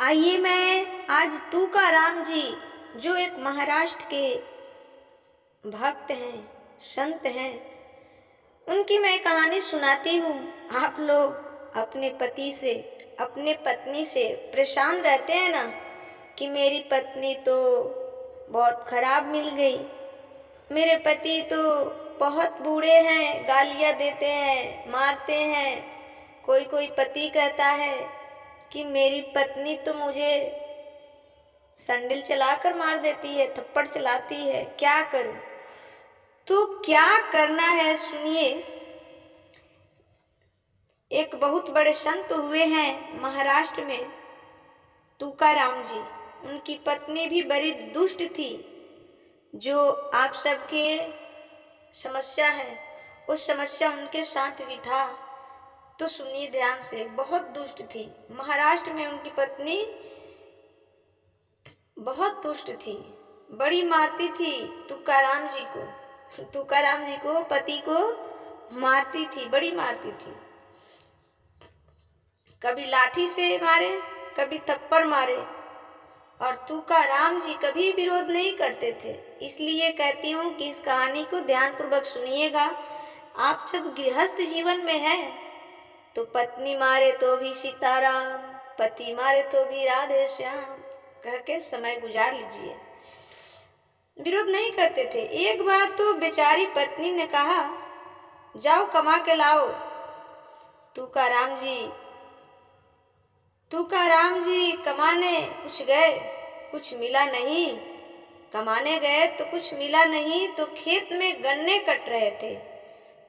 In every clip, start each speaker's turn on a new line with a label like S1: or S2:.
S1: आइए मैं आज तुकाराम जी, जो एक महाराष्ट्र के भक्त हैं, संत हैं, उनकी मैं कहानी सुनाती हूँ। आप लोग अपने पति से, अपने पत्नी से परेशान रहते हैं ना कि मेरी पत्नी तो बहुत खराब मिल गई, मेरे पति तो बहुत बूढ़े हैं, गालियाँ देते हैं, मारते हैं। कोई कोई पति कहता है कि मेरी पत्नी तो मुझे सैंडल चलाकर मार देती है, थप्पड़ चलाती है, क्या करूं? तो क्या करना है सुनिए। एक बहुत बड़े संत हुए हैं महाराष्ट्र में, तुकाराम जी। उनकी पत्नी भी बड़ी दुष्ट थी, जो आप सबके समस्या है, उस समस्या उनके साथ भी था। तो सुनिए ध्यान से, बहुत दुष्ट थी। महाराष्ट्र में उनकी पत्नी बहुत दुष्ट थी, बड़ी मारती थी तुकाराम जी को। तुकाराम जी को, पति को मारती थी, बड़ी मारती थी। कभी लाठी से मारे, कभी थप्पड़ मारे। और तुकाराम जी कभी विरोध नहीं करते थे। इसलिए कहती हूँ कि इस कहानी को ध्यानपूर्वक सुनिएगा। आप जब गृहस्थ जीवन में हैं तो पत्नी मारे तो भी सीताराम, पति मारे तो भी राधे श्याम कह के समय गुजार लीजिए। विरोध नहीं करते थे। एक बार तो बेचारी पत्नी ने कहा, जाओ कमा के लाओ। तुकाराम जी कमाने कुछ गए, कुछ मिला नहीं। कमाने गए तो कुछ मिला नहीं, तो खेत में गन्ने कट रहे थे,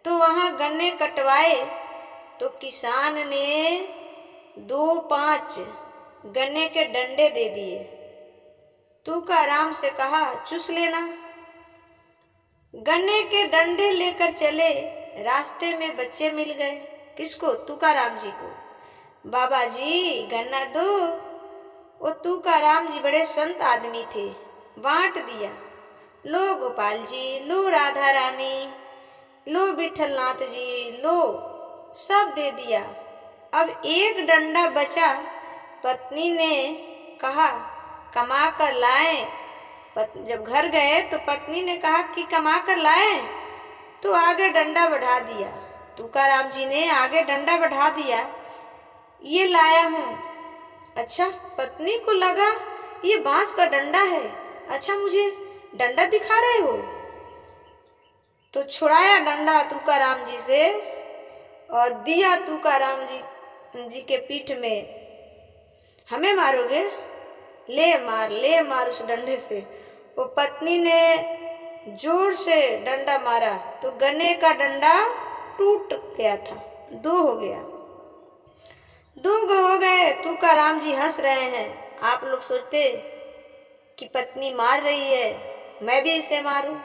S1: तो वहां गन्ने कटवाए तो किसान ने 2-5 गन्ने के डंडे दे दिए। तुकाराम से कहा, चूस लेना। गन्ने के डंडे लेकर चले, रास्ते में बच्चे मिल गए। किसको? तुकाराम जी को। बाबा जी गन्ना दो। वो तुकाराम जी बड़े संत आदमी थे, बांट दिया। लो गोपाल जी, लो राधा रानी, लो विठल नाथ जी, लो, सब दे दिया। अब एक डंडा बचा। पत्नी ने कहा, कमा कर लाए। जब घर गए तो पत्नी ने कहा कि कमा कर लाए, तो आगे डंडा बढ़ा दिया। तुकाराम जी ने आगे डंडा बढ़ा दिया, ये लाया हूँ। अच्छा, पत्नी को लगा ये बांस का डंडा है, अच्छा मुझे डंडा दिखा रहे हो। तो छुड़ाया डंडा तुकाराम जी से और दिया तुकाराम जी के पीठ में। हमें मारोगे? ले मार उस डंडे से। वो पत्नी ने जोर से डंडा मारा तो गन्ने का डंडा टूट गया था, 2 हो गया। 2 हो गए। तुकाराम जी हंस रहे हैं। आप लोग सोचते कि पत्नी मार रही है, मैं भी इसे मारूं।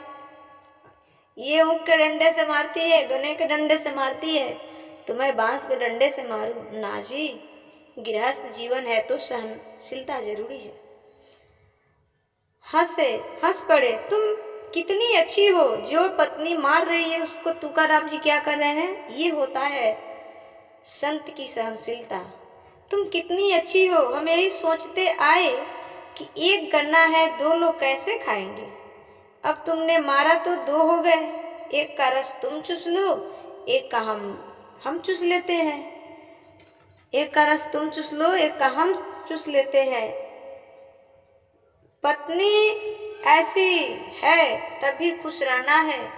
S1: ये ऊख के डंडे से मारती है, गन्ने के डंडे से मारती है, तो मैं बांस के डंडे से मारूं? ना जी, गृहस्थ जीवन है तो सहनशीलता जरूरी है। हंस पड़े। तुम कितनी अच्छी हो, जो पत्नी मार रही है उसको तुकाराम जी क्या कर रहे हैं? ये होता है संत की सहनशीलता। तुम कितनी अच्छी हो। हम यही सोचते आए कि एक गन्ना है, 2 लोग कैसे खाएंगे। अब तुमने मारा तो 2 हो गए, एक का रस तुम चूस लो, एक का हम चूस लेते हैं। एक का रस तुम चूस लो, एक का हम चूस लेते हैं। पत्नी ऐसी है तभी खुश रहना है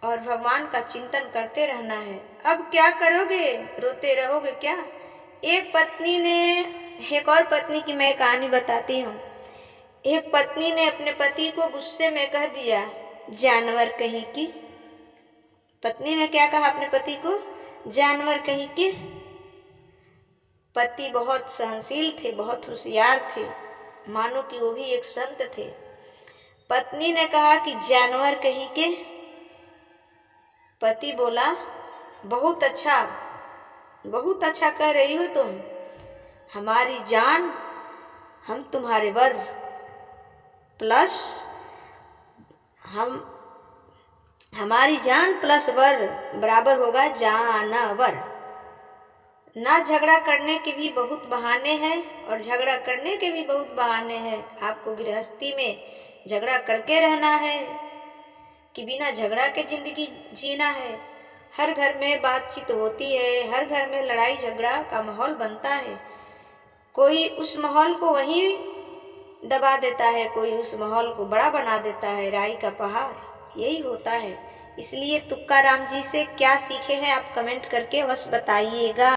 S1: और भगवान का चिंतन करते रहना है। अब क्या करोगे? रोते रहोगे क्या? एक और पत्नी की मैं कहानी बताती हूँ। एक पत्नी ने अपने पति को गुस्से में कह दिया, जानवर कहीं की। पत्नी ने क्या कहा अपने पति को? जानवर कहीं के। पति बहुत सहनशील थे, बहुत होशियार थे, मानो कि वो भी एक संत थे। पत्नी ने कहा कि जानवर कहीं के। पति बोला, बहुत अच्छा कह रही हो तुम। हमारी जान, हम तुम्हारे वर, प्लस हमारी जान प्लस वर बराबर होगा जानवर। ना झगड़ा करने के भी बहुत बहाने हैं और झगड़ा करने के भी बहुत बहाने हैं। आपको गृहस्थी में झगड़ा करके रहना है कि बिना झगड़ा के जिंदगी जीना है। हर घर में बातचीत होती है, हर घर में लड़ाई झगड़ा का माहौल बनता है। कोई उस माहौल को वहीं दबा देता है, कोई उस माहौल को बड़ा बना देता है। राई का पहाड़ यही होता है। इसलिए तुकाराम जी से क्या सीखे हैं आप कमेंट करके अवश्य बताइएगा।